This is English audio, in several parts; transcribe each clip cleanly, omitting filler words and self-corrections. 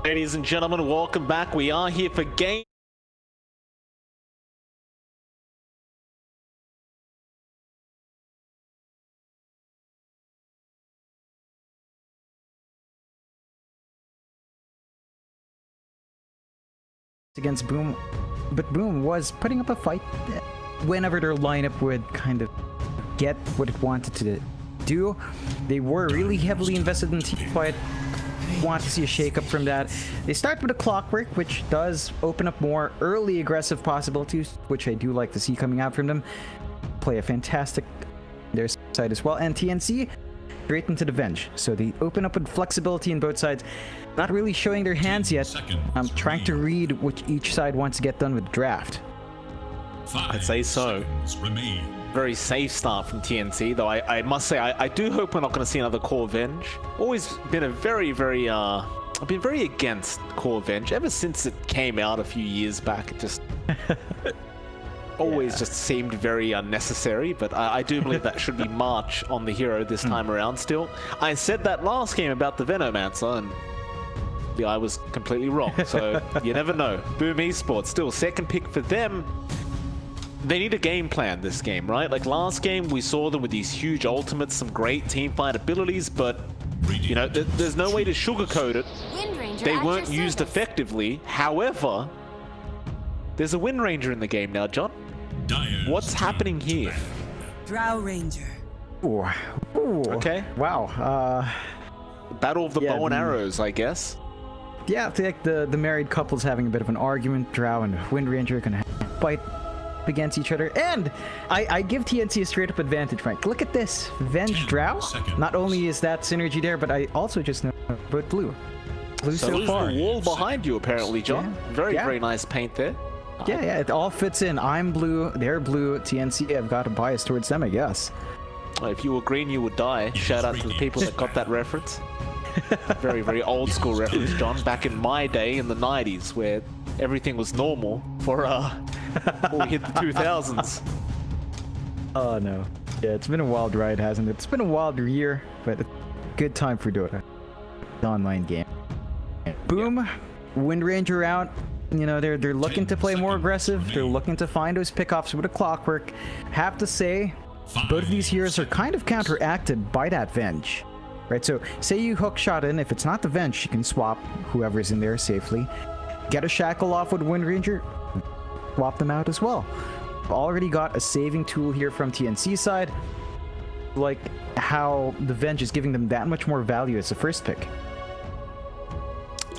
Ladies and gentlemen, welcome back. We are here for game against Boom, but Boom was putting up a fight whenever their lineup would kind of get what it wanted to do. They were really heavily invested in team fight. Want to see a shakeup from that. They start with a clockwork, which does open up more early aggressive possibilities, which I do like to see coming out from them. Play a fantastic their side as well, and TNC straight into the Venge. So they open up with flexibility in both sides, not really showing their hands yet. I'm trying to read what each side wants to get done with the draft. I'd say so. Very safe start from TNC, though I must say I do hope we're not going to see another Core Venge. Always been a very I've been very against Core Venge ever since it came out a few years back. It just always just seemed very unnecessary, but I do believe that should be March on the hero this time around still. I said that last game about the Venomancer, and I was completely wrong, so you never know. Boom Esports, still second pick for them. They need a game plan this game, right? Like last game, we saw them with these huge ultimates, some great team fight abilities, but you know, there's no way to sugarcoat it. They weren't used effectively. However, there's a Wind Ranger in the game now, John. What's happening here? Drow Ranger. Ooh. Okay. Wow. Battle of the bow and arrows, I guess. Yeah, I feel like the married couple's having a bit of an argument. Drow and Wind Ranger are gonna fight against each other, and I give TNC a straight up advantage, Frank. Look at this Venge Drow. Not only is that synergy there, but I also just know about blue so far. The wall behind you apparently, John. Yeah. Very nice paint there. Yeah, it all fits in. I'm blue, they're blue. TNC, I've got a bias towards them, I guess. If you were green, you would die. Shout out to the people that got that reference. Very old school reference, John. Back in my day in the 90s, where everything was normal for before we hit the 2000s. Oh no. Yeah, it's been a wild ride, hasn't it? It's been a wild year, but a good time for Dota. The online game. Boom. Wind Ranger out. You know, they're looking to play more aggressive. They're looking to find those pickoffs with a clockwork. Have to say, both of these heroes are kind of counteracted by that Venge. Right, so say you hook shot in, if it's not the Venge, you can swap whoever's in there safely. Get a shackle off with Wind Ranger, swap them out as well. Already got a saving tool here from TNC side. Like how the Venge is giving them that much more value as the first pick.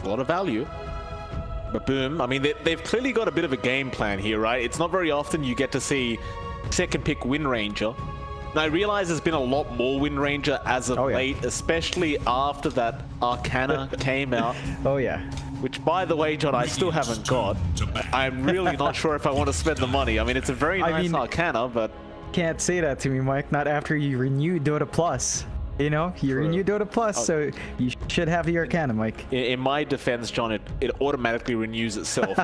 A lot of value. But Boom, I mean, they've clearly got a bit of a game plan here, right? It's not very often you get to see second pick Wind Ranger. And I realize there's been a lot more Wind Ranger as of late, especially after that Arcana came out. Oh yeah. Which, by the way, John, I still haven't got. I'm really not sure if I want to spend the money. I mean, it's a very nice Arcana, but... Can't say that to me, Mike. Not after you renew Dota Plus. You know, you renew Dota Plus, so you should have the Arcana, Mike. In my defense, John, it automatically renews itself.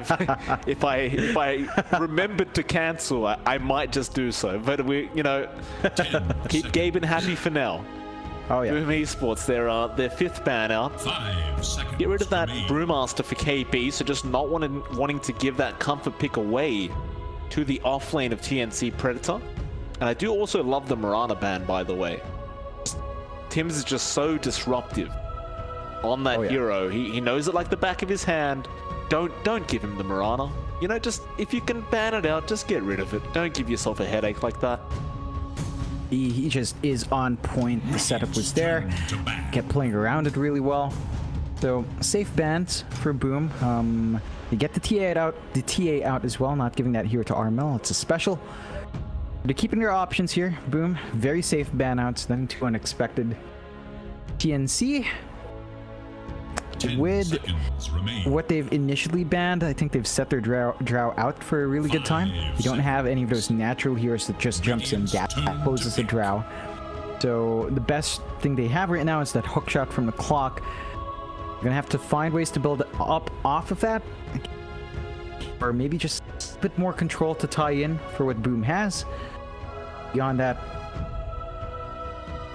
If I remembered to cancel, I might just do so. But we, you know, keep Gaben happy for now. Oh yeah. Boom Esports, their fifth ban out. 5 seconds. Get rid of that Brewmaster for KP, so just not wanting to give that comfort pick away to the off lane of TNC Predator. And I do also love the Mirana ban, by the way. Tim's is just so disruptive on that hero. He knows it like the back of his hand. Don't give him the Mirana. You know, just if you can ban it out, just get rid of it. Don't give yourself a headache like that. He just is on point. The setup was there. Kept playing around it really well. So safe bans for Boom. You get the TA out as well, not giving that hero to Armel. It's a special. They're keeping their options here. Boom. Very safe ban outs. Nothing too unexpected. TNC. With what they've initially banned, I think they've set their drow out for a really good time. You don't have any of those natural heroes that just jumps in, that poses a drow. So the best thing they have right now is that hookshot from the clock. You're gonna have to find ways to build up off of that, or maybe just a bit more control to tie in for what Boom has. Beyond that,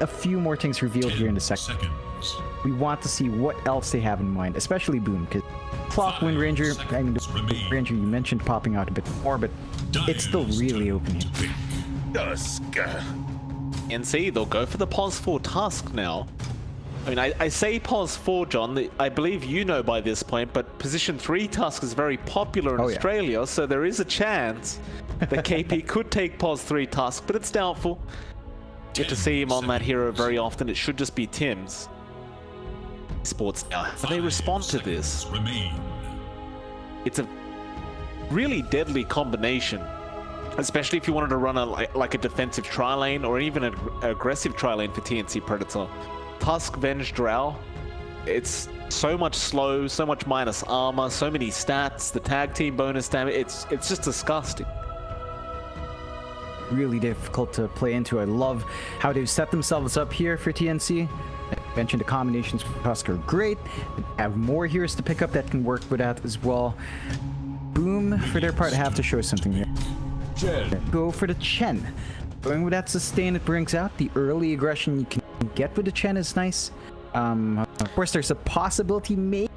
a few more things revealed here in the second. We want to see what else they have in mind, especially Boom, because Clock Wind Ranger, I mean, the Wind Ranger you mentioned popping out a bit more, but it's still really open here. TNC, they'll go for the Pos 4 Tusk now. I mean, I say Pos 4, John, I believe you know by this point, but Position 3 Tusk is very popular in Australia, so there is a chance that KP could take Pos 3 Tusk, but it's doubtful. Get to see him on that hero very often. It should just be Tim's. Sports now. How they respond to this? It's a really deadly combination, especially if you wanted to run like a defensive tri-lane or even an aggressive tri-lane for TNC Predator. Tusk, Venge, Drow. It's so much slow, so much minus armor, so many stats, the tag team bonus damage. It's just disgusting. Really difficult to play into. I love how they've set themselves up here for TNC. I mentioned the combinations for Tusk are great. They have more heroes to pick up that can work with that as well. Boom, for their part, have to show something here. Go for the Chen. Going with that sustain it brings out. The early aggression you can get with the Chen is nice. Of course, there's a possibility, maybe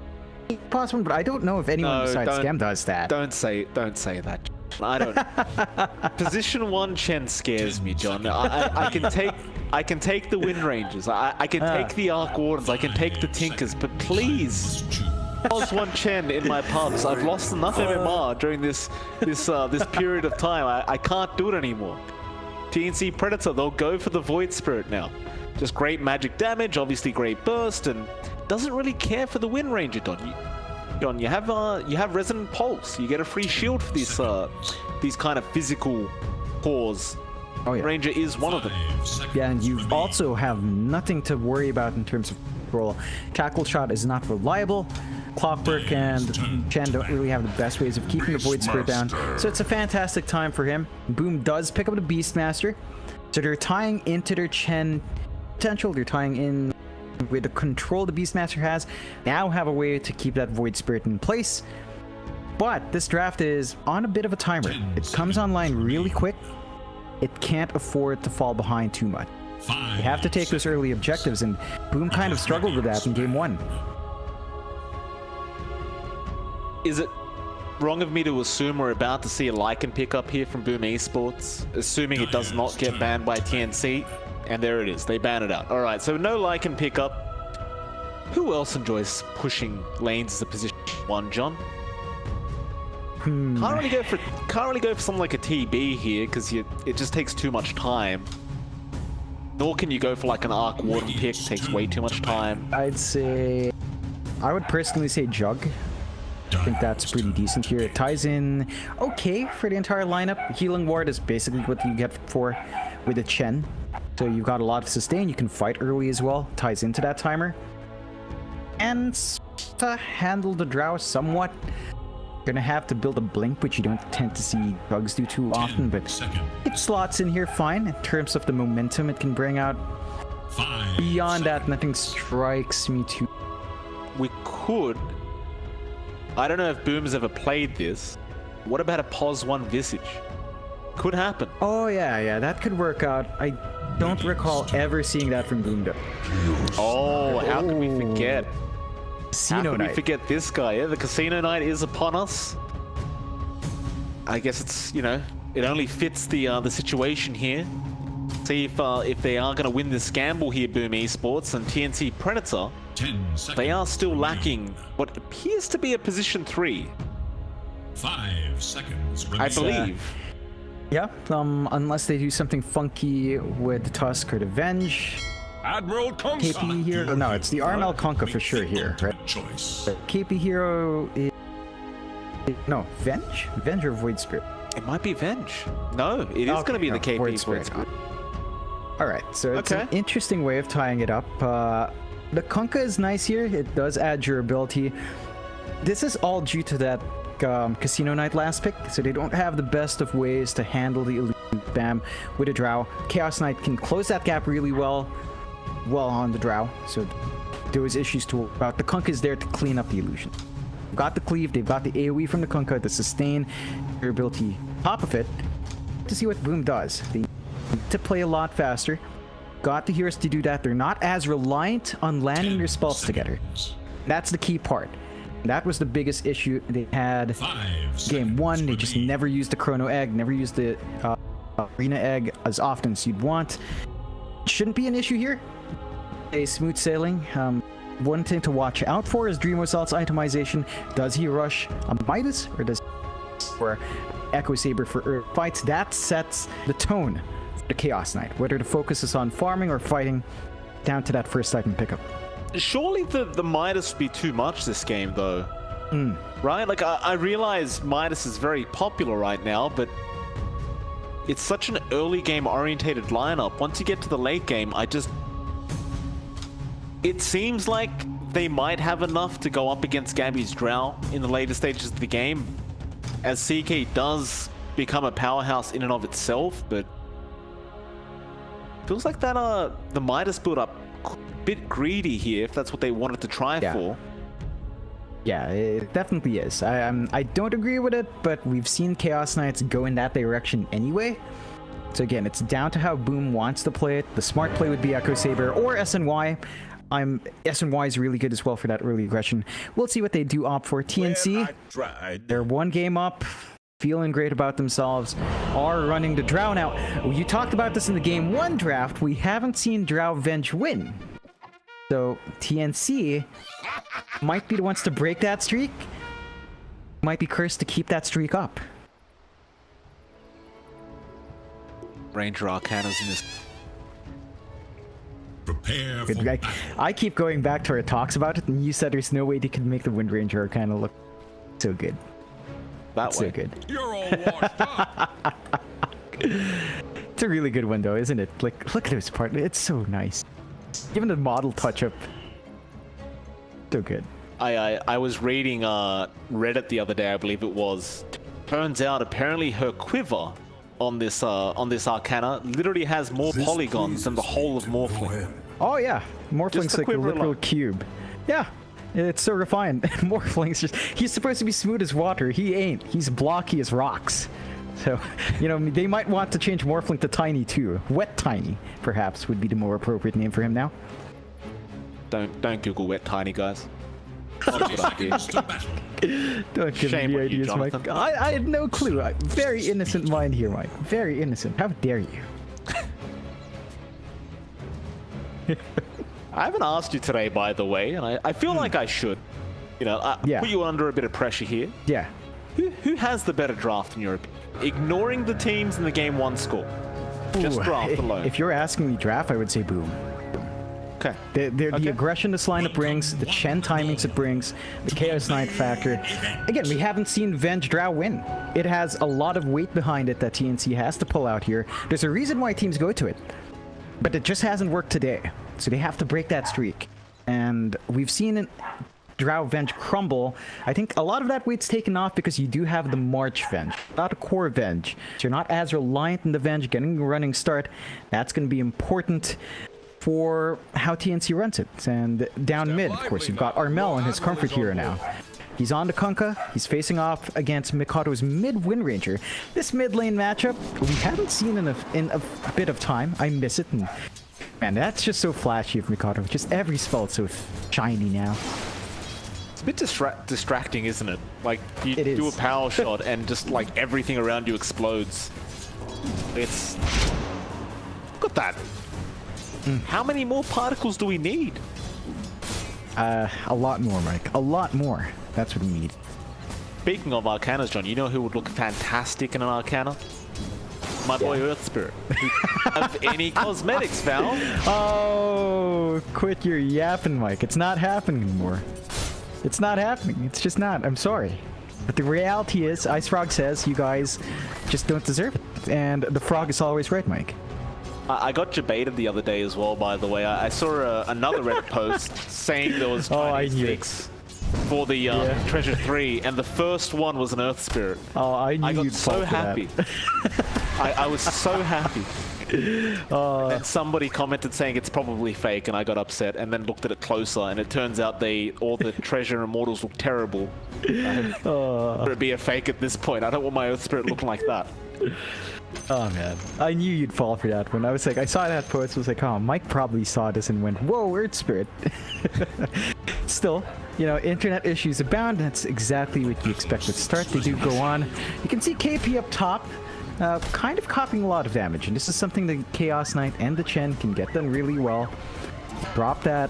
possible, but I don't know if anyone besides Scam does that. Don't say that. I don't. Position 1 Chen scares me, John. I can take the Wind Rangers. I can take the Arc Wardens. I can take the Tinkers. But please, Pos 1 Chen in my pubs. I've lost enough MMR during this period of time. I can't do it anymore. TNC Predator, they'll go for the Void Spirit now. Just great magic damage, obviously great burst, and doesn't really care for the Wind Ranger, Don. You have Resonant Pulse. You get a free shield for these kind of physical cores. Oh yeah. Ranger is one of them. Yeah, and you also have nothing to worry about in terms of control. Tackle Shot is not reliable. Clockwork and Chen don't really have the best ways of keeping the Void Spirit down, so it's a fantastic time for him. Boom does pick up the Beastmaster, so they're tying into their Chen potential. They're tying in with the control the Beastmaster has. Now have a way to keep that Void Spirit in place. But this draft is on a bit of a timer. It comes online really quick. It can't afford to fall behind too much. You have to take those early objectives, and Boom kind of struggled with that in Game 1. Is it wrong of me to assume we're about to see a Lycan pickup here from Boom Esports, assuming it does not get banned by TNC? And there it is, they ban it out. Alright, so no Lycan pickup. Who else enjoys pushing lanes as a position 1, John? Can't really go for something like a TB here, because it just takes too much time. Nor can you go for like an Arc Warden pick, takes way too much time. I would personally say Jug. I think that's pretty decent here. It ties in okay for the entire lineup. Healing Ward is basically what you get for with a Chen. So you've got a lot of sustain. You can fight early as well. Ties into that timer. And to handle the Drow somewhat, you're gonna have to build a Blink, which you don't tend to see bugs do too often, but it slots in here fine. In terms of the momentum it can bring out. Beyond that, nothing strikes me too. We could... I don't know if Boom's ever played this. What about a Pos 1 Visage? Could happen. Oh yeah, that could work out. I don't recall ever seeing that from Boom though. Oh, how can we forget? Casino Night. We forget this guy? Yeah, the Casino Night is upon us. I guess it's, you know, it only fits the situation here. See if they are going to win this gamble here, Boom Esports and TNC Predator. They are still lacking what appears to be a position 3. 5 seconds. I believe. Yeah, unless they do something funky with the Tusk or the Venge. Admiral Conka. KP hero. No, it's the Armel Conka for sure here, right? Choice. KP hero is... No, Venge? Venge or Void Spirit? It might be Venge. No, it is going to be the KP Void Spirit. Alright, so it's an interesting way of tying it up. The Conka is nice here. It does add durability. This is all due to that Casino Night last pick, so they don't have the best of ways to handle the illusion spam with a Drow. Chaos Knight can close that gap really well on the Drow, so those issues to work about. The Conka is there to clean up the illusion. They've got the cleave, they've got the AoE from the Conka, the sustain, durability top of it. To see what Boom does. They need to play a lot faster. got the heroes to do that. They're not as reliant on landing their spells together. That's the key part. That was the biggest issue they had. Game 1, they just never used the Chrono Egg, never used the Arena Egg as often as you'd want. Shouldn't be an issue here. A smooth sailing. One thing to watch out for is Dream Results itemization. Does he rush a Midas, or does he for Echo Saber for Earth fights? That sets the tone for the Chaos Knight, whether the focus is on farming or fighting, down to that first item pickup. Surely the Midas would be too much this game, though. Right? Like, I realize Midas is very popular right now, but it's such an early game orientated lineup. Once you get to the late game, it seems like they might have enough to go up against Gabby's Drow in the later stages of the game, as CK does become a powerhouse in and of itself, but feels like that the Midas build up a bit greedy here, if that's what they wanted to try for. Yeah, it definitely is. I don't agree with it, but we've seen Chaos Knights go in that direction anyway. So again, it's down to how Boom wants to play it. The smart play would be Echo Saber or SNY. SNY is really good as well for that early aggression. We'll see what they do opt for. TNC, they're one game up, feeling great about themselves, are running the Drow. Now, you talked about this in the Game 1 draft. We haven't seen Drow Venge win. So TNC might be the ones to break that streak. Might be cursed to keep that streak up. Ranger Arcana's in this. Prepare for I keep going back to our talks about it, and you said there's no way they could make the Wind Ranger Arcana look so good. That way. So good. You're all washed up. It's a really good one, though, isn't it? Like, look at those parts. It's so nice. Even the model touch-up. So good. I was reading Reddit the other day, I believe it was. Turns out, apparently, her quiver on this Arcana literally has more polygons than the whole of Morphling. Oh yeah, Morphling's like a literal cube. Yeah, it's so refined. Morphling's he's supposed to be smooth as water. He ain't. He's blocky as rocks. So, you know, they might want to change Morphling to Tiny too. Wet Tiny, perhaps, would be the more appropriate name for him now. Don't Google Wet Tiny, guys. Not a good idea. Don't give me the ideas, Mike. I had no clue. Very innocent mind here, Mike. Very innocent. How dare you? I haven't asked you today, by the way, and I feel like I should. You know, put you under a bit of pressure here. Yeah. Who has the better draft in your opinion? Ignoring the teams in the Game 1 score. Just draft alone. If you're asking me draft, I would say Boom. Okay. The aggression this lineup brings, the Chen timings it brings, the Chaos Knight factor. Again, we haven't seen Venge Drow win. It has a lot of weight behind it that TNC has to pull out here. There's a reason why teams go to it. But it just hasn't worked today. So they have to break that streak. And we've seen Drow Venge crumble. I think a lot of that weight's taken off because you do have the March Venge, not a core Venge. So you're not as reliant on the Venge getting a running start. That's going to be important for how TNC runs it. And down mid, of course, you've got Armel and his comfort hero now. He's on the Kunkka. He's facing off against Mikado's mid Wind Ranger. This mid lane matchup, we haven't seen in a bit of time. I miss it. And man, that's just so flashy of Mikado. Just every spell is so shiny now. It's a bit distracting, isn't it? Like, you do a power shot and just like everything around you explodes. It's... Look at that. How many more particles do we need? A lot more, Mike. A lot more. That's what we need. Speaking of Arcanas, John, you know who would look fantastic in an Arcana? My boy Earth Spirit. Have any cosmetics, Val? Oh, quit your yapping, Mike. It's not happening anymore. It's not happening. It's just not. I'm sorry. But the reality is, Ice Frog says you guys just don't deserve it. And the frog is always right, Mike. I got debated the other day as well, by the way. I saw another Reddit post saying there was Chinese leaks for the Treasure 3, and the first one was an Earth Spirit. Oh, I knew you'd so happy. I was so happy. And somebody commented saying it's probably fake, and I got upset, and then looked at it closer, and it turns out all the Treasure Immortals look terrible. It'd be a fake at this point. I don't want my Earth Spirit looking like that. Oh man, I knew you'd fall for that one. I was like, I saw that post, I was like, oh, Mike probably saw this and went, whoa, Earth Spirit. Still, you know, internet issues abound. That's exactly what you expect at start. They do go on. You can see KP up top, kind of copying a lot of damage, and this is something the Chaos Knight and the Chen can get done really well. Drop that,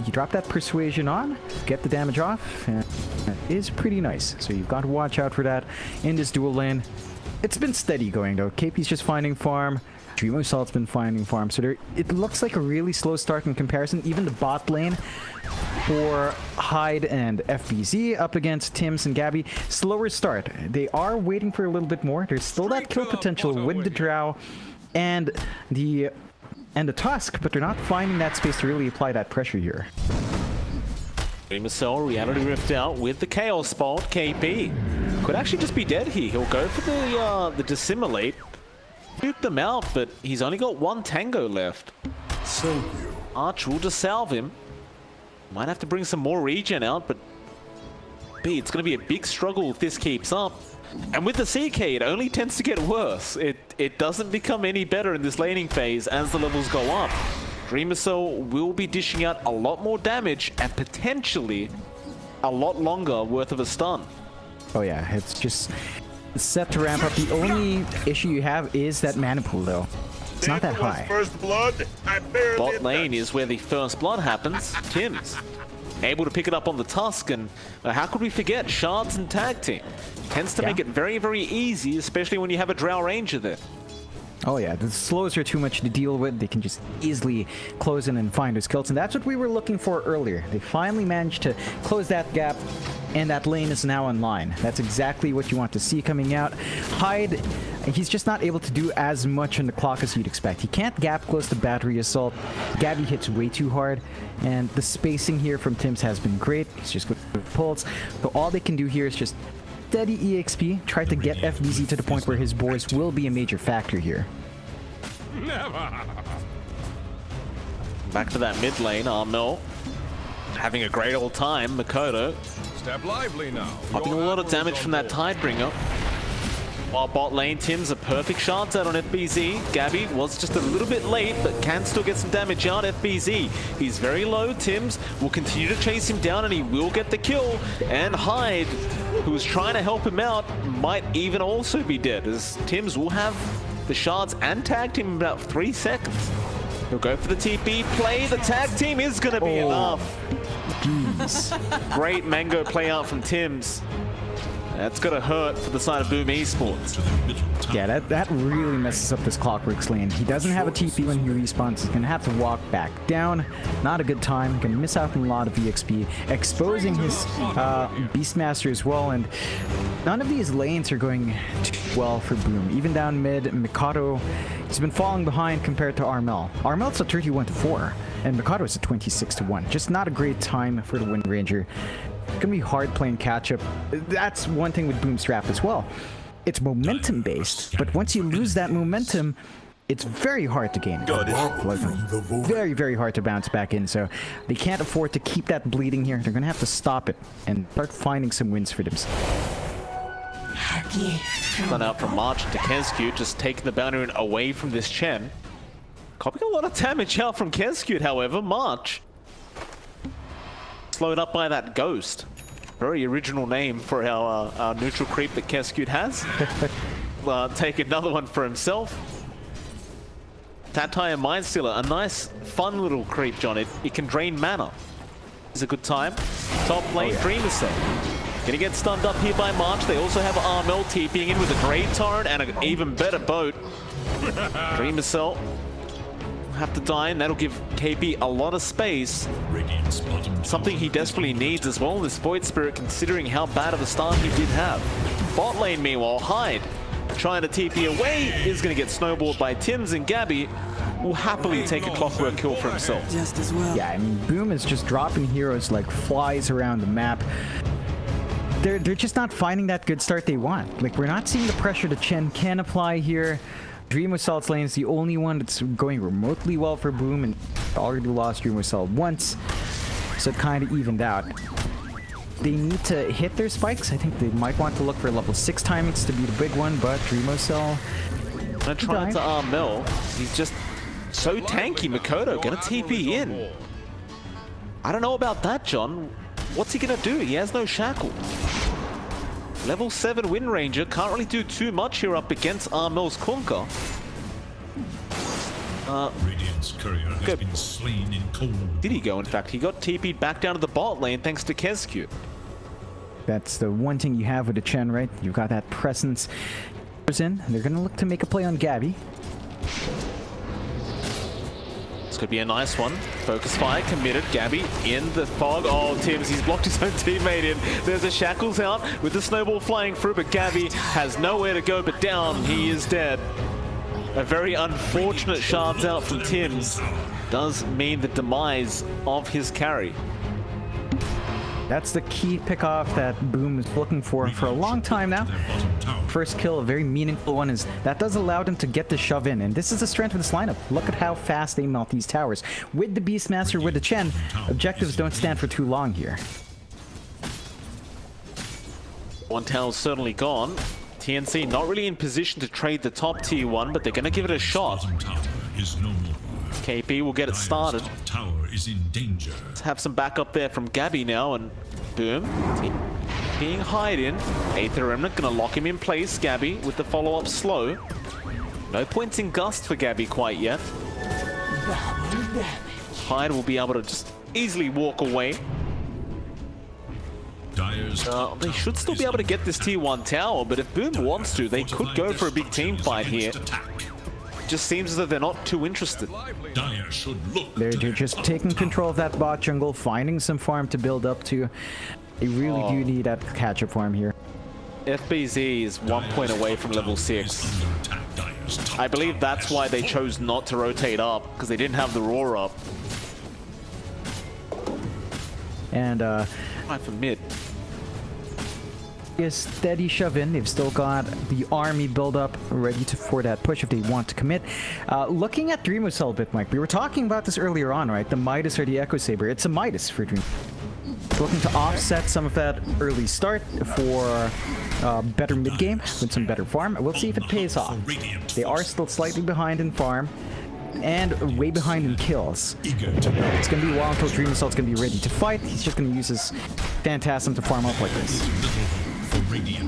you drop that Persuasion on, get the damage off, and that is pretty nice. So you've got to watch out for that in this dual lane. It's been steady going though. KP's just finding farm. Dreamo Salt's been finding farm. So it looks like a really slow start in comparison. Even the bot lane for Hyde and FBZ up against Tims and Gabby, slower start. They are waiting for a little bit more. There's still that kill potential with the Drow and the Tusk, but they're not finding that space to really apply that pressure here. Dreamcell Reality Rift out with the Chaos Bolt. KP could actually just be dead here. He'll go for the Dissimulate. Shoot them out, but he's only got one Tango left. Arch will just salve him. Might have to bring some more regen out, but it's going to be a big struggle if this keeps up. And with the CK, it only tends to get worse. It doesn't become any better in this laning phase as the levels go up. Dreamcell will be dishing out a lot more damage and potentially a lot longer worth of a stun. Oh yeah, it's just set to ramp up. The only issue you have is that mana pool though. It's not that high. First blood, Bot lane is where the first blood happens. Tims able to pick it up on the Tusk, and how could we forget Shards and Tag Team? Tends to make it very, very easy, especially when you have a Drow Ranger there. Oh yeah, the slows are too much to deal with. They can just easily close in and find those kills, and that's what we were looking for earlier. They finally managed to close that gap, and that lane is now online. That's exactly what you want to see coming out. Hyde, he's just not able to do as much on the clock as you'd expect. He can't gap close to Battery Assault. Gabby hits way too hard, and the spacing here from Tims has been great. He's just good with pulls. So all they can do here is just steady EXP, try to get FBZ to the point where his boys will be a major factor here. Back to that mid lane, Armel having a great old time. Makoto Step lively now. popping a lot of damage from that Tidebringer. While bot lane, Tim's a perfect shards out on FBZ. Gabby was just a little bit late, but can still get some damage out. FBZ, he's very low. Tims will continue to chase him down, and he will get the kill. And Hyde, who was trying to help him out, might even also be dead, as Tims will have the shards and tag team in about 3 seconds. He'll go for the TP play. The tag team is going to be enough. Jeez. Great mango play out from Tims. That's gonna hurt for the side of Boom Esports. Yeah, that really messes up this Clockworks lane. He doesn't have a TP when he respawns. He's gonna have to walk back down. Not a good time. Gonna miss out on a lot of EXP, exposing his Beastmaster as well. And none of these lanes are going too well for Boom. Even down mid, Mikado, he's been falling behind compared to Armel. Armel's a 31-4, and Mikado's a 26-1. Just not a great time for the Wind Ranger. It's gonna be hard playing catch-up. That's one thing with Boom's Wrap as well. It's momentum based, but once you lose that momentum, it's very hard to gain. Very, very hard to bounce back in, so they can't afford to keep that bleeding here. They're gonna have to stop it and start finding some wins for themselves. Run out from March to Kezcute, just taking the boundary away from this Chen. Copying a lot of damage out from Kezcute, however. March slowed up by that Ghost. Very original name for our neutral creep that Kezcute has. Take another one for himself. Tatai and Mindstealer, a nice, fun little creep, John. It can drain mana. It's a good time. Top lane, Dreamcell. Gonna get stunned up here by March. They also have Armel TPing in with a great torrent and an even better boat. Dreamcell have to die, and that'll give KP a lot of space. Something he desperately needs as well, this Void Spirit, considering how bad of a start he did have. Bot lane, meanwhile, Hyde trying to TP away is going to get snowballed by Tims, and Gabby will happily take a Clockwork kill for himself. Just as well. Yeah, I mean, Boom is just dropping heroes like flies around the map. They're just not finding that good start they want. Like, we're not seeing the pressure that Chen can apply here. Dream Assault's lane is the only one that's going remotely well for Boom, and already lost Dream Assault once, so it kind of evened out. They need to hit their spikes. I think they might want to look for level 6 timings to be the big one, but Dream Assault Gonna try to Armel. He's just so tanky. Makoto gonna TP in. I don't know about that, John. What's he gonna do? He has no shackle. Level 7 Wind Ranger can't really do too much here up against Armel's Kunkka. Radiant's courier has been slain in cold. Did he go? In fact, he got TP'd back down to the bot lane thanks to Kezcute. That's the one thing you have with the Chen, right? You've got that presence. In. They're going to look to make a play on Gabby. This could be a nice one. Focus fire committed. Gabby in the fog. Oh, Tims, he's blocked his own teammate in. There's a shackles out with the snowball flying through, but Gabby has nowhere to go but down. He is dead. A very unfortunate shards out from Tims does mean the demise of his carry. That's the key pick-off that Boom is looking for a long time now. First kill, a very meaningful one, is that does allow them to get the shove in, and this is the strength of this lineup. Look at how fast they melt these towers. With the Beastmaster, with the Chen, objectives don't stand for too long here. One tower's certainly gone. TNC not really in position to trade the top tier one, but they're going to give it a shot. KP will get it started. Let's have some backup there from Gabby now, and boom. Being hide in. Aether Remnant gonna lock him in place. Gabby with the follow-up slow. No points in Gust for Gabby quite yet. Hyde will be able to just easily walk away. They should still be able to get this tier 1 tower, but if Boom wants to, they could go for a big team fight here. Just seems as though they're not too interested. They're just taking control of that bot jungle, finding some farm to build up to. They really do need that catch-up farm here. FBZ is 1 point away from level 6. I believe that's why they chose not to rotate up, because they didn't have the roar up. And right for mid. A steady shove in. They've still got the army build up ready for that push if they want to commit. Looking at Dream Cell a bit, Mike, we were talking about this earlier on, right? The Midas or the Echo Saber. It's a Midas for Dream. Looking to offset some of that early start for better mid game with some better farm. We'll see if it pays off. They are still slightly behind in farm and way behind in kills. It's going to be a while until Dream Cell's going to be ready to fight. He's just going to use his Phantasm to farm up like this.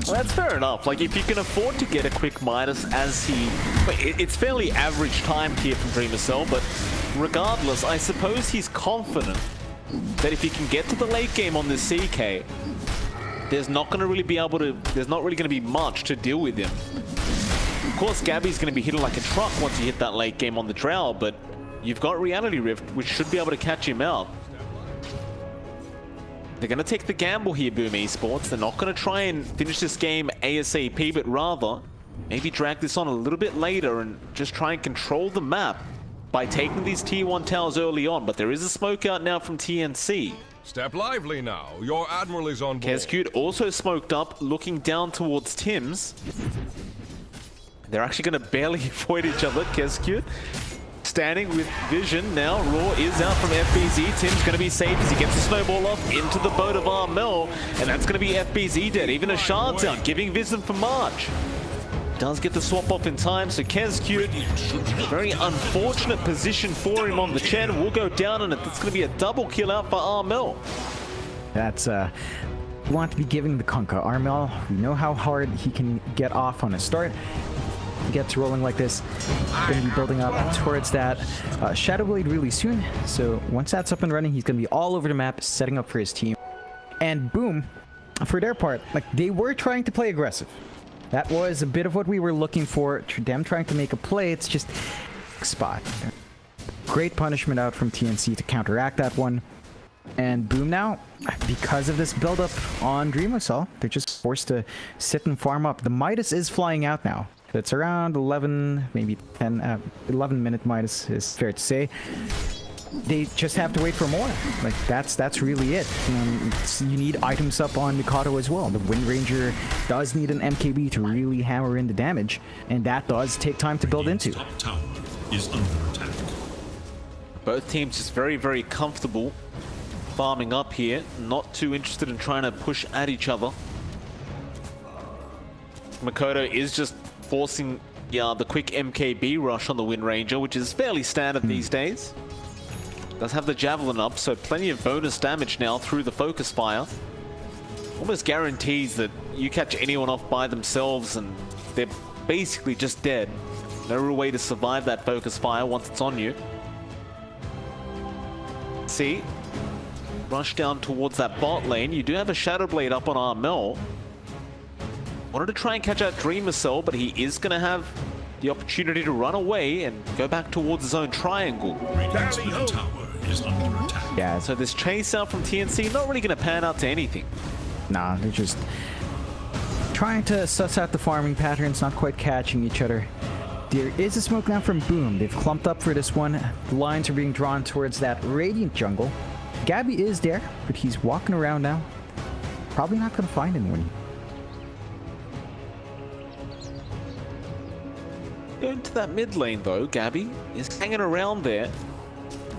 Well, that's fair enough. Like, if you can afford to get a quick Midas as he... It's fairly average time here from Dreamer Cell, but regardless, I suppose he's confident that if he can get to the late game on this CK, there's not going to really be able to... There's not really going to be much to deal with him. Of course, Gabby's going to be hitting like a truck once you hit that late game on the Drow, but you've got Reality Rift, which should be able to catch him out. They're going to take the gamble here, Boom Esports. They're not going to try and finish this game ASAP, but rather maybe drag this on a little bit later and just try and control the map by taking these tier 1 towers early on. But there is a smoke out now from TNC. Step lively now. Your admiral is on board. Kezcute also smoked up, looking down towards Tims. They're actually going to barely avoid each other. Kezcute standing with vision now. Raw is out from FBZ. Tim's going to be safe as he gets the snowball off into the boat of Armel, and that's going to be FBZ dead. Even a shard's out, giving vision for March. Does get the swap off in time, so Kezcute, very unfortunate position for him on the Chen, will go down, and it's going to be a double kill out for Armel. That's we want to be giving the Kunkka. Armel, we know how hard he can get off on a start. He gets rolling like this, going to be building up towards that Shadow Blade really soon. So once that's up and running, he's going to be all over the map, setting up for his team. And Boom, for their part, like, they were trying to play aggressive. That was a bit of what we were looking for. Them trying to make a play. It's just spot. Great punishment out from TNC to counteract that one. And Boom now, because of this build-up on Dream Cell, they're just forced to sit and farm up. The Midas is flying out now. It's around 11, maybe 10, 11 minute Midas is fair to say. They just have to wait for more. Like, that's really it. You need items up on Mikado as well. The Wind Ranger does need an MKB to really hammer in the damage, and that does take time to build into. Both teams just very, very comfortable farming up here. Not too interested in trying to push at each other. Makoto is just forcing the quick MKB rush on the Wind Ranger, which is fairly standard these days. Does have the Javelin up, so plenty of bonus damage now through the Focus Fire. Almost guarantees that you catch anyone off by themselves and they're basically just dead. No real way to survive that Focus Fire once it's on you. See? Rush down towards that bot lane. You do have a Shadow Blade up on Armel. Wanted to try and catch out Dreamer Cell, but he is going to have the opportunity to run away and go back towards his own triangle. Radiant's middle tower is under attack. Yeah, So this chase out from TNC not really going to pan out to anything. nah, they're just trying to suss out the farming patterns, not quite catching each other. There is a smoke now from Boom. They've clumped up for this one. The lines are being drawn towards that Radiant jungle. Gabby is there, but he's walking around now. Probably not going to find anyone. Going to that mid lane though, Gabby is hanging around there.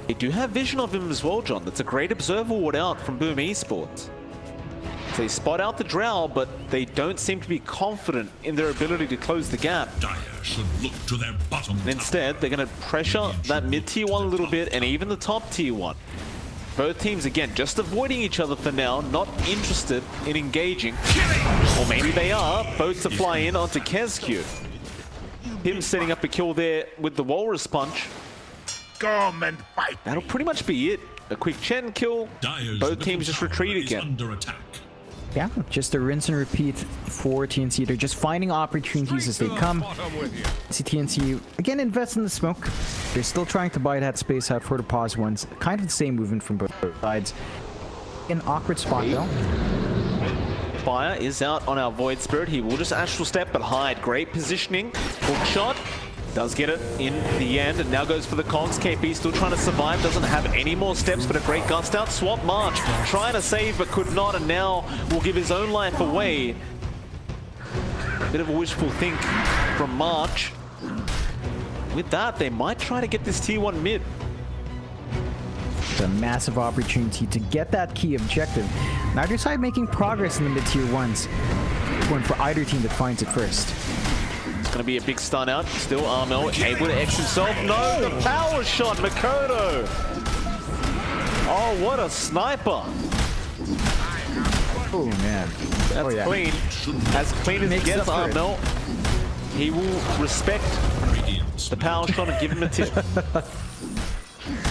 They do have vision of him as well, John. That's a great observer ward out from Boom Esports. So they spot out the Drow, but they don't seem to be confident in their ability to close the gap. Dire should look to their bottom And instead, they're going to pressure that mid tier 1 a little bit and even the top tier 1. Both teams, again, just avoiding each other for now, not interested in engaging. Or maybe they are, both to fly in onto Kezq. Him setting up a kill there with the Walrus Punch. Come and fight. That'll pretty much be it. A quick Chen kill, Dire's both middle teams just tower retreat is again. under attack. Yeah, just a rinse and repeat for TNC. They're just finding opportunities as they come. See TNC again invest in the smoke. They're still trying to buy that space out for the pause ones. Kind of the same movement from both sides. An awkward spot though. Fire is out on our Void Spirit. He will just Astral Step but hide. Great positioning. Hook shot. Does get it in the end and now goes for the Cogs. KP still trying to survive. Doesn't have any more steps but a great gust out. Swap March. Trying to save but could not and now will give his own life away. Bit of a wishful think from March. With that, they might try to get this tier 1 mid. It's a massive opportunity to get that key objective. Neither side making progress in the mid-tier ones. Going for either team that finds it first. It's going to be a big stun out. Still Armel able to X himself. No, the power shot, Makoto. Oh, what a sniper. Oh man. That's clean. As clean as he gets, Armel. He will respect the power shot and give him a tip.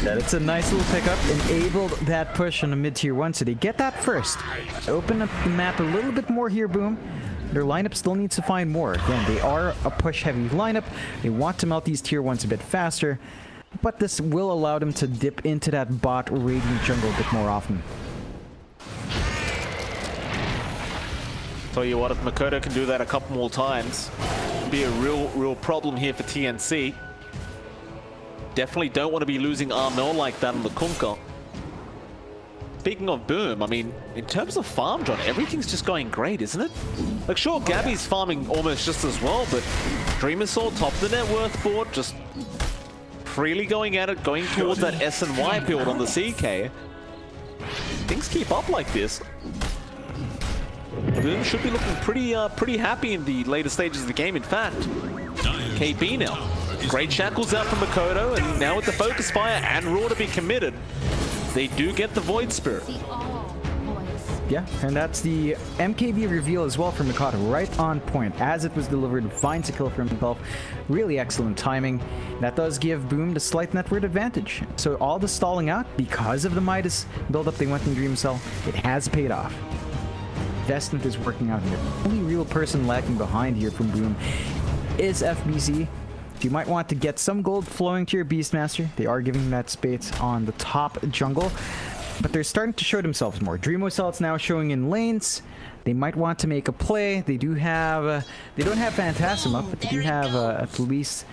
That it's a nice little pickup. Enabled that push on the mid-tier 1, so they get that first. Open up the map a little bit more here, Boom. Their lineup still needs to find more. Again, they are a push-heavy lineup. They want to melt these tier 1s a bit faster, but this will allow them to dip into that bot Radiant jungle a bit more often. Tell you what, if Makoto can do that a couple more times, it'll be a real problem here for TNC. Definitely don't want to be losing Armel like that on the Kunkka. Speaking of Boom, I mean, in terms of farm, John, everything's just going great, isn't it? Like, sure, Gabby's farming almost just as well, but Dreamer Soul, top of the net worth board, just freely going at it, going towards that S and Y build on the CK. Things keep up like this. Boom should be looking pretty happy in the later stages of the game. In fact, KB now. Great shackles out from Makoto, and now with the Focus Fire and Raw to be committed, they do get the Void Spirit. Yeah, and that's the MKB reveal as well from Makoto, right on point. As it was delivered, finds a kill for himself. Really excellent timing. That does give Boom the slight net worth advantage. So all the stalling out, because of the Midas build-up they went in Dream Cell, it has paid off. Investment is working out here. The only real person lagging behind here from Boom is FBZ. You might want to get some gold flowing to your Beastmaster. They are giving that space on the top jungle, but they're starting to show themselves more. Dreamo Cells now showing in lanes. They might want to make a play. They do have, they don't have Phantasm up, but they do have at least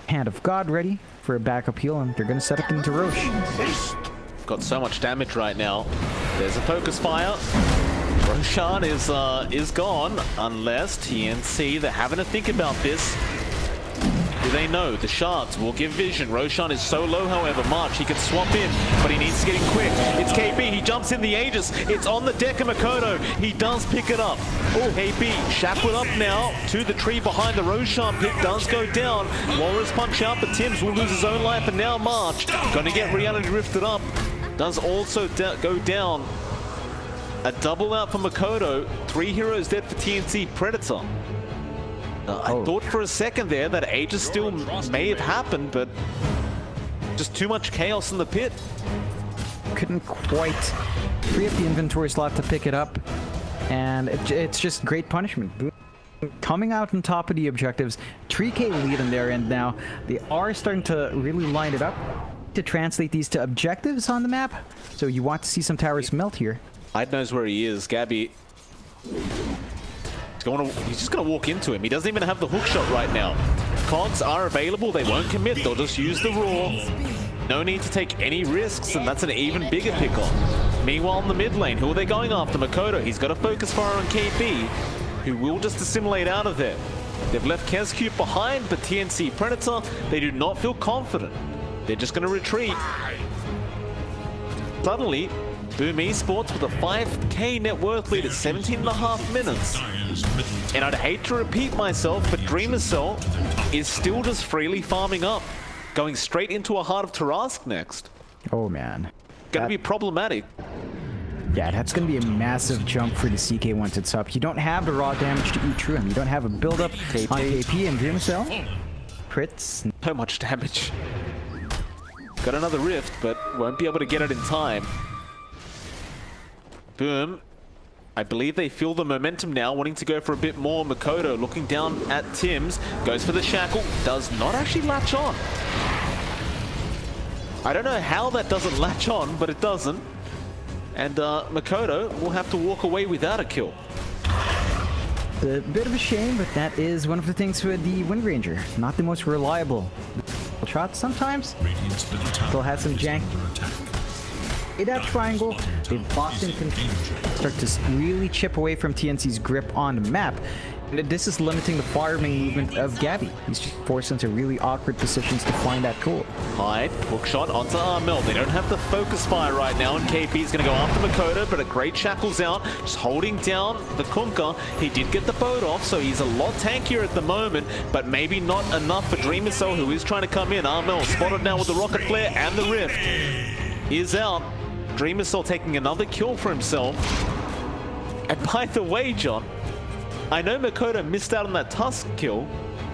Hand of God ready for a backup heal, and they're going to set up into Roche. Got so much damage right now. There's a Focus Fire. Roshan is gone, unless TNC, they're having to think about this. Do they know? The shards will give vision. Roshan is so low, however. March, he can swap in, but he needs to get in quick. It's KB, he jumps It's in the Aegis. It's on the deck of Makoto. He does pick it up. Oh, KB shackled up now to the tree behind the Roshan pit. Does go down. Walrus punch out, but Tim's will lose his own life, and now March gonna get reality rifted up. Does also go down. A double out for Makoto. 3 heroes dead for TNC Predator. I thought for a second there that Aegis still may have happened, but just too much chaos in the pit. Couldn't quite free up the inventory slot to pick it up, and it's just great punishment. Coming out on top of the objectives, 3K lead on their end now. They are starting to really line it up to translate these to objectives on the map, so you want to see some towers melt here. Hyde knows where he is. Gabby, he's just going to walk into him. He doesn't even have the hook shot right now. Cogs are available. They won't commit. They'll just use the raw. No need to take any risks, and that's an even bigger pick-off. Meanwhile, in the mid lane, who are they going after? Makoto. He's got a focus fire on KB, who will just assimilate out of there. They've left Kezcube behind, but TNC Predator, they do not feel confident. They're just going to retreat. Suddenly, Boom Esports with a 5k net worth lead at 17.5 minutes. And I'd hate to repeat myself, but Dreamer Cell is still just freely farming up, going straight into a Heart of Tarask next. Oh man. Gonna be problematic. Yeah, that's gonna be a massive jump for the CK once it's up. You don't have the raw damage to eat through him. You don't have a build-up on KP and Dreamer Cell. Crits. So much damage. Got another rift, but won't be able to get it in time. Boom. I believe they feel the momentum now, wanting to go for a bit more. Makoto looking down at Tim's, goes for the shackle, does not actually latch on. I don't know how that doesn't latch on, but it doesn't. And Makoto will have to walk away without a kill. A bit of a shame, but that is one of the things with the Wind Ranger. Not the most reliable shot sometimes. Still has some jank. In that triangle, they've often can start to really chip away from TNC's grip on the map. And this is limiting the farming movement of Gabby. He's just forced into really awkward positions to find that goal. Hyde, hook shot onto Armel. They don't have the focus fire right now, and KP's going to go after Makoto, but a great shackles out, just holding down the Kunkka. He did get the boat off, so he's a lot tankier at the moment, but maybe not enough for Dreamer Cell, who is trying to come in. Armel spotted now with the rocket flare, and the rift is out. Dreamer Cell taking another kill for himself. And by the way, John, I know Makoto missed out on that Tusk kill,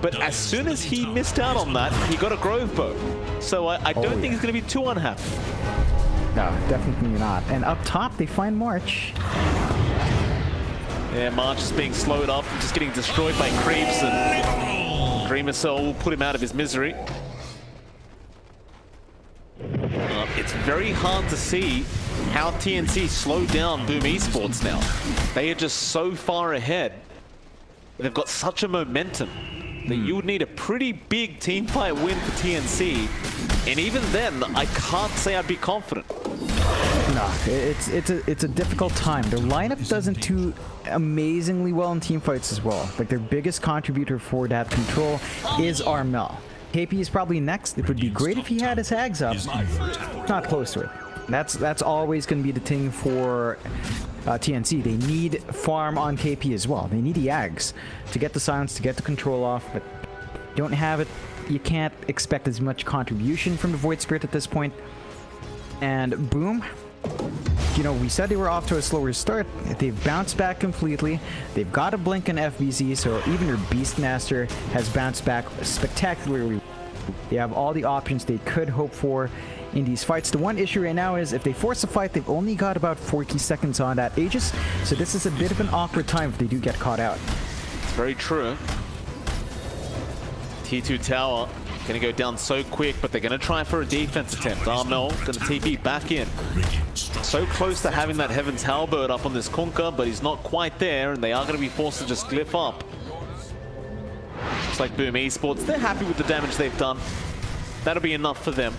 but as soon as he missed out on that, he got a Grove Bow. So I don't think he's going to be too unhappy. No, definitely not. And up top, they find March. Yeah, March is being slowed up, just getting destroyed by creeps, and Dreamer Cell will put him out of his misery. It's very hard to see how TNC slowed down Boom Esports now. They are just so far ahead. They've got such a momentum that you would need a pretty big teamfight win for TNC. And even then, I can't say I'd be confident. No, it's a difficult time. Their lineup doesn't do amazingly well in teamfights as well. Like, their biggest contributor for that control is Armel. KP is probably next. It would be great if he had his hags up. Not close to it. That's always going to be the thing for TNC. They need farm on KP as well. They need the Ags to get the silence, to get the control off, but don't have it. You can't expect as much contribution from the Void Spirit at this point. And Boom, you know, we said they were off to a slower start. They've bounced back completely. They've got a blink in FBZ, so even their Beastmaster has bounced back spectacularly. They have all the options they could hope for in these fights. The one issue right now is if they force a fight, they've only got about 40 seconds on that Aegis, so this is a bit of an awkward time if they do get caught out. Very true. T2 tower gonna go down so quick, but they're gonna try for a defense attempt. Armel gonna TP back in. So close to having that Heaven's Halberd up on this Kunkka, but he's not quite there, and they are gonna be forced to just glyph up. Looks like Boom Esports, they're happy with the damage they've done. That'll be enough for them.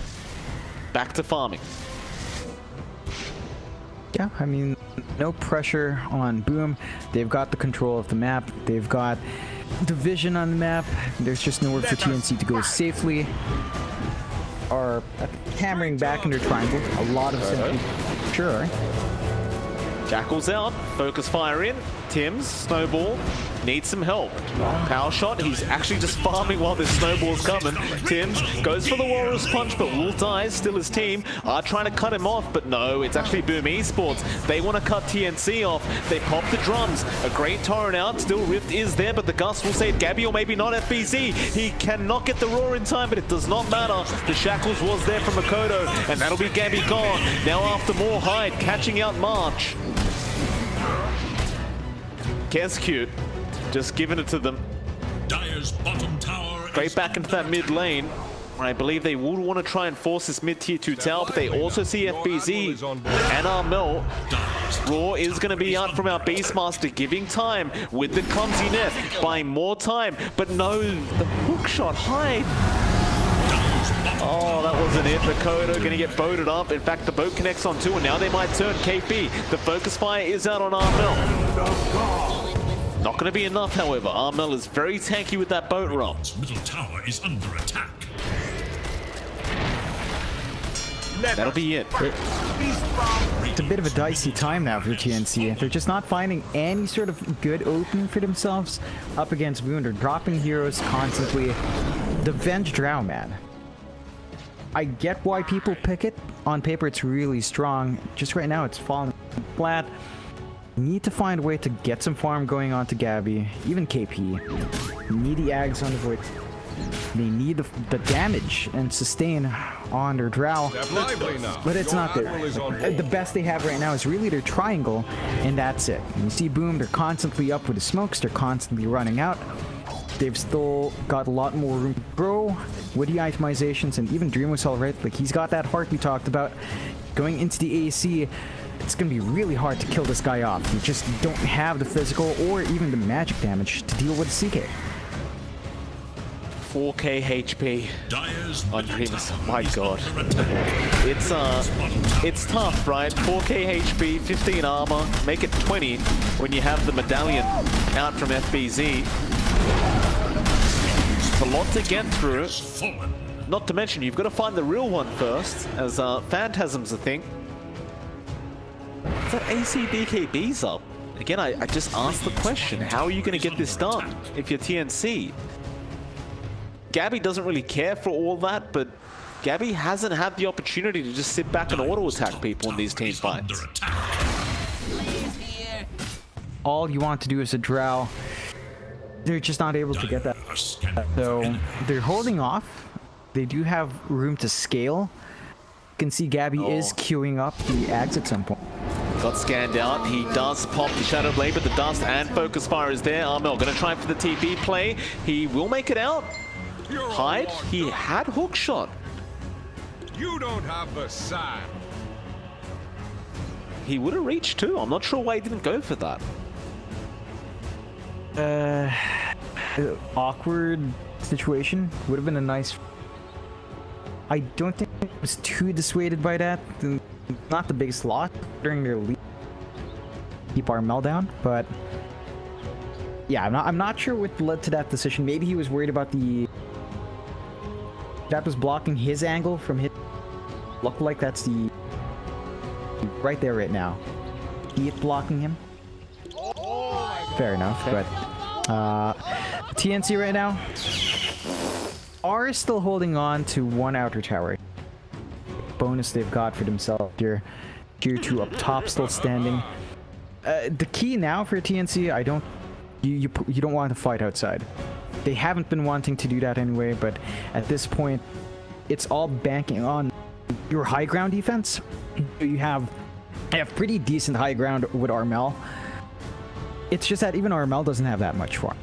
Back to farming. Yeah, I mean, no pressure on Boom. They've got the control of the map. They've got the vision on the map. There's just nowhere for TNC to go safely. are hammering back in their triangle. A lot of synergy. Sure. Jackal's out, focus fire in, Tim's, Snowball, needs some help. Power shot, he's actually just farming while this Snowball's coming. Tim's goes for the Walrus Punch, but will die, still his team are trying to cut him off, but no, it's actually Boom Esports. They want to cut TNC off, they pop the drums, a great torrent out, still Rift is there, but the Gust will save Gabby, or maybe not FBZ. He cannot get the Roar in time, but it does not matter. The Shackles was there from Makoto, and that'll be Gabby gone. Now after more Hyde, catching out March. Kez cute, just giving it to them. Dire's bottom tower Straight back into that mid lane. I believe they would want to try and force this mid-tier 2 tower, but they also see FBZ and Armel. Raw is going to be out from our Beastmaster, giving time with the clumsy net, buying more time, but no, the hook shot, Hyde. Oh, that wasn't it. Makoto going to get boated up. In fact, the boat connects on 2, and now they might turn KP. The focus fire is out on Armel. Not going to be enough, however. Armel is very tanky with that boat roll. middle tower is under attack. That'll be it. It's a bit of a dicey time now for TNC. They're just not finding any sort of good opening for themselves up against Boone. They're dropping heroes constantly. The Venge Drow, man. I get why people pick it. On paper, it's really strong. Just right now, it's falling flat. Need to find a way to get some farm going on to Gabby, even KP. Need the Ags on the void. They need the damage and sustain on their Drow, but it's not there. The best they have right now is really their triangle, and that's it. And you see Boom, they're constantly up with the smokes, they're constantly running out. They've still got a lot more room to grow with the itemizations, and even Dream was alright. Like, he's got that heart we talked about. Going into the AC, it's going to be really hard to kill this guy off. You just don't have the physical or even the magic damage to deal with CK. 4k HP on Dreamers. Oh my god. It's tough, right? 4k HP, 15 armor, make it 20 when you have the medallion out from FBZ. It's a lot to get through. Not to mention, you've got to find the real one first, as Phantasm's a thing. That AC DKB's up. Again, I just asked the question, how are you going to get this done if you're TNC? Gabby doesn't really care for all that, but Gabby hasn't had the opportunity to just sit back and auto-attack people in these team fights. All you want to do is a Drow. They're just not able to get that. So they're holding off. They do have room to scale. You can see Gabby is queuing up the Axe at some point. Got scanned out. He does pop the Shadow Blade, but the Dust and Focus Fire is there. Armel going to try for the TP play. He will make it out. Hyde, he had hook shot. You don't have the sand. He would have reached too. I'm not sure why he didn't go for that. Awkward situation. Would have been a nice... I don't think I was too dissuaded by that. Not the biggest loss during their lead. Keep Armel down, but... Yeah, I'm not sure what led to that decision. Maybe he was worried about the... That was blocking his angle from his... Look like that's the... Right there right now. He is blocking him. Fair enough, but... TNC right now are still holding on to one outer tower. Bonus they've got for themselves here. Tier 2 up top still standing. The key now for TNC, you don't want to fight outside. They haven't been wanting to do that anyway, but at this point, it's all banking on your high ground defense. You have pretty decent high ground with Armel. It's just that even Armel doesn't have that much farm.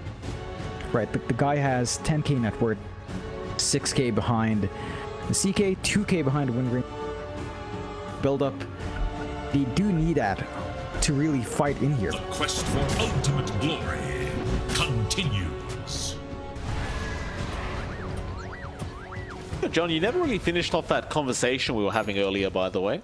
Right, the guy has 10k net worth, 6k behind the CK, 2k behind the Wind Ring. Build up. They do need that to really fight in here. The quest for ultimate glory continues. John, you never really finished off that conversation we were having earlier, by the way.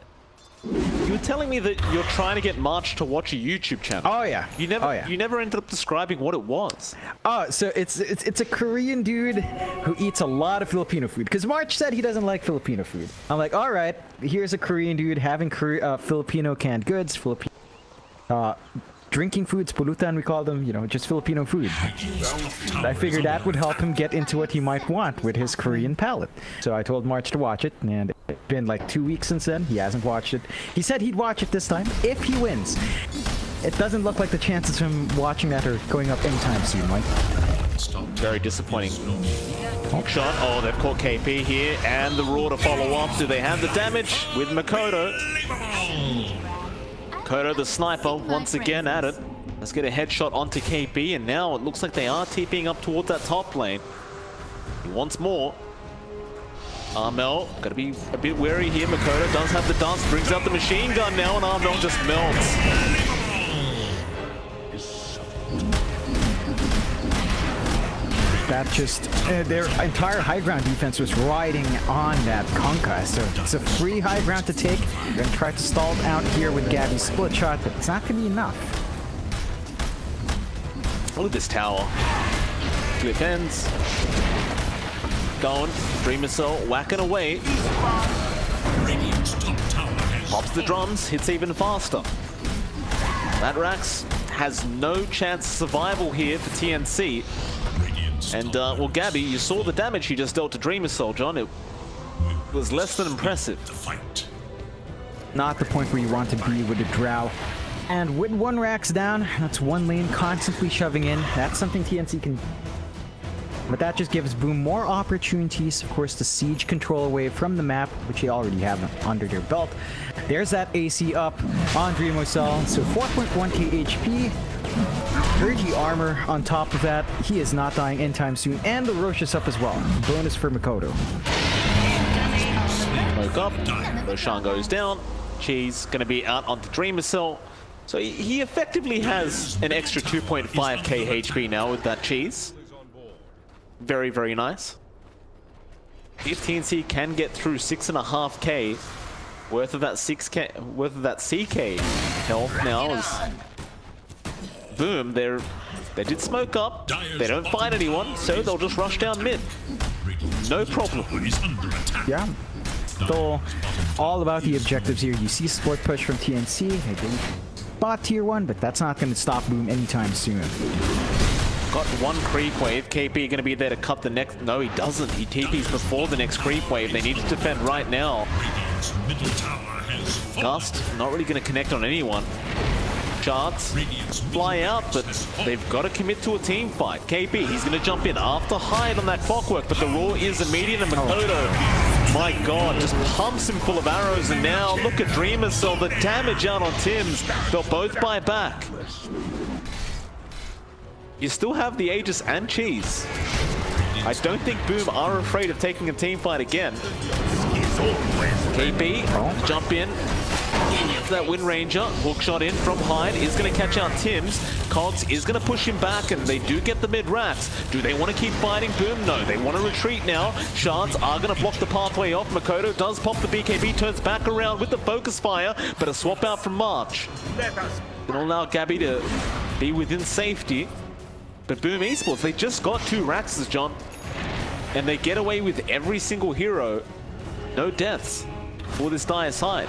You were telling me that you're trying to get March to watch a YouTube channel. Oh yeah. You never, Oh, yeah. you never ended up describing what it was. Oh, so it's a Korean dude who eats a lot of Filipino food. Because March said he doesn't like Filipino food. I'm like, all right, here's a Korean dude having Filipino canned goods, Filipino drinking foods, pulutan we call them, you know, just Filipino food. I figured that would help him get into what he might want with his Korean palate. So I told March to watch it, and it's been like 2 weeks since then. He hasn't watched it. He said he'd watch it this time if he wins. It doesn't look like the chances of him watching that are going up anytime soon, Mike. Very disappointing. Shot. Oh, they've caught KP here, and the Raw to follow up. Do they have the damage with Makoto? Makoto, the sniper, once again at it. Let's get a headshot onto KP, and now it looks like they are TPing up towards that top lane. He wants more. Armel, gotta be a bit wary here. Makoto does have the dance, brings out the machine gun now, and Armel just melts. That just, their entire high ground defense was riding on that Conka. So it's a free high ground to take. They're gonna try to stall it out here with Gabby's split shot, but it's not gonna be enough. Look at this tower. Clip ends. Going. Dream Missile whacking away. Pops the drums, hits even faster. That Rax has no chance of survival here for TNC. And, well, Gabby, you saw the damage he just dealt to Dream Missile, John. It was less than impressive. Not the point where you want to be with the Drow. And with one Rax down, that's one lane constantly shoving in. That's something TNC can... But that just gives Boom more opportunities, of course, to siege control away from the map, which they already have under their belt. There's that AC up on Dream Missile, so 4.1k HP. 30 armor on top of that. He is not dying anytime soon. And the Rosh is up as well. Bonus for Makoto. Woke up. Roshan goes down. Cheese going to be out onto Dream Missile. So he effectively has an extra 2.5k HP now with that Cheese. Very, very nice. If TNC can get through 6.5k worth of that 6k, worth of that CK health now is... Boom, they did smoke up, they don't find anyone, so they'll just rush down mid. No problem. Yeah. Still all about the objectives here. You see support push from TNC. They didn't spot tier 1, but that's not going to stop Boom anytime soon. Got one creep wave. KP going to be there to cut the next... No, he doesn't. He TPs before the next creep wave. They need to defend right now. Gust, not really going to connect on anyone. Shards fly out, but they've got to commit to a team fight. KP, he's going to jump in after hide on that clockwork, but the Raw is immediate, and Makoto, my god, just pumps him full of arrows, and now look at Dream Missile, the damage out on Tim's. They'll both buy back. You still have the Aegis and Cheese. I don't think Boom are afraid of taking a team fight again. KP, jump in. That Wind Ranger, hook shot in from Hyde, is going to catch out Tim's. Cogs is going to push him back, and they do get the mid-racks. Do they want to keep fighting Boom? No, they want to retreat now. Shards are going to block the pathway off. Makoto does pop the BKB, turns back around with the focus fire, but a swap out from March. Gonna allow Gabby to be within safety. But Boom Esports, they just got 2 Raxes, John. And they get away with every single hero. No deaths for this dire side.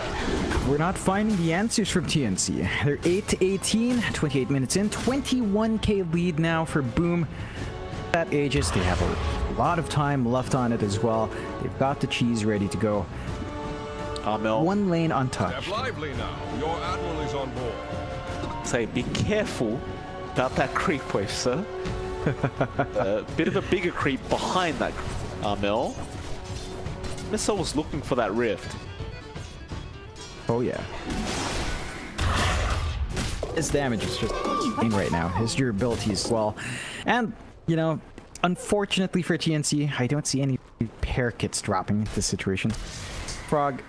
We're not finding the answers from TNC. They're 8-18, 28 minutes in, 21k lead now for Boom. That Aegis, they have a lot of time left on it as well. They've got the Cheese ready to go. Armel. One lane untouched. Step lively now. Your admiral is on board. Say, be careful about that creep wave, sir. A bit of a bigger creep behind that Armel. Missile was looking for that rift. Oh yeah. His damage is just insane right now. His durability as well. And, you know, unfortunately for TNC, I don't see any repair kits dropping this situation. Frog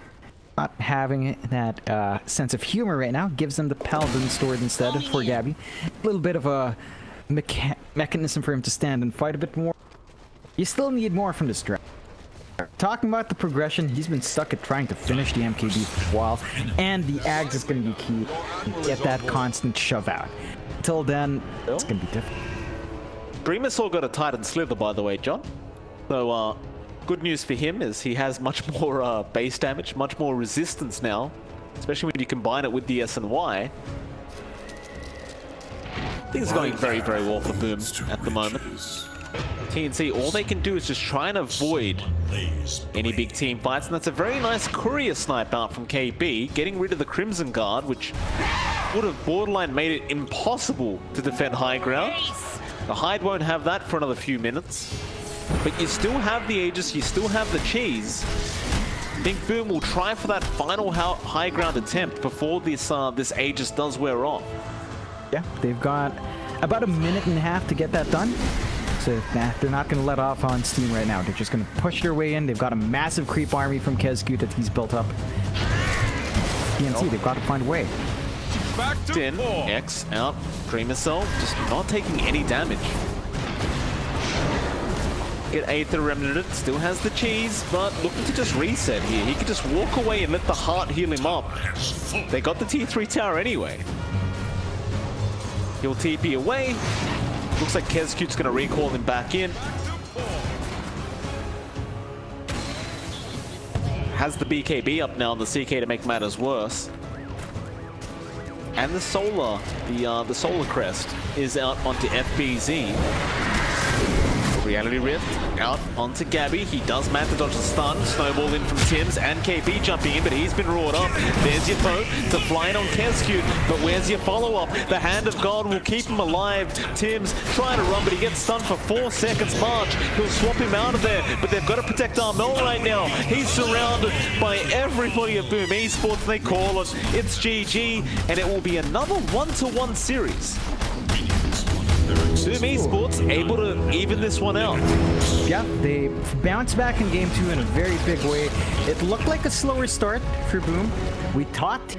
not having that sense of humor right now gives them the Paladin stored instead for Gabby. A little bit of a mechanism for him to stand and fight a bit more. You still need more from this draft. talking about the progression, he's been stuck at trying to finish the MKB for a while, and the Ags is going to be key. Get that constant shove out. Until then, it's going to be difficult. Dreamersaw got a Titan Slither, by the way, John. So, good news for him is he has much more base damage, much more resistance now, especially when you combine it with the S and Y. Things are going very, very well for Boom at the moment. TNC, all they can do is just try and avoid any big team fights, and that's a very nice courier snipe out from KB, getting rid of the Crimson Guard, which would have borderline made it impossible to defend high ground. The Hyde won't have that for another few minutes, but you still have the Aegis, you still have the cheese. I think Boom will try for that final high ground attempt before this Aegis does wear off. Yeah, they've got about a minute and a half to get that done. So they're not going to let off on steam right now. They're just going to push their way in. They've got a massive creep army from Kezgu that he's built up. TNC, they've got to find a way. Back to Din, X out, Dreamersaw just not taking any damage. Get Aether Remnant, still has the cheese, but looking to just reset here. He could just walk away and let the heart heal him up. They got the T3 tower anyway. He'll TP away. Looks like Kezcute's going to recall him back in. Has the BKB up now on the CK to make matters worse. And the Solar, the Solar Crest is out onto FBZ. Reality Rift out onto Gabby. He does manage to dodge the stun. Snowball in from Tims and KB jumping in, but he's been roared up. There's your foe to fly in on Kezcute, but where's your follow-up? The Hand of God will keep him alive. Tims trying to run, but he gets stunned for 4 seconds. March, he'll swap him out of there, but they've got to protect Armel right now. He's surrounded by everybody at Boom Esports, they call it. It's GG, and it will be another 1-1 series. Boom Esports able to even this one out. Yeah, they bounced back in game 2 in a very big way. It looked like a slower start for Boom. We talked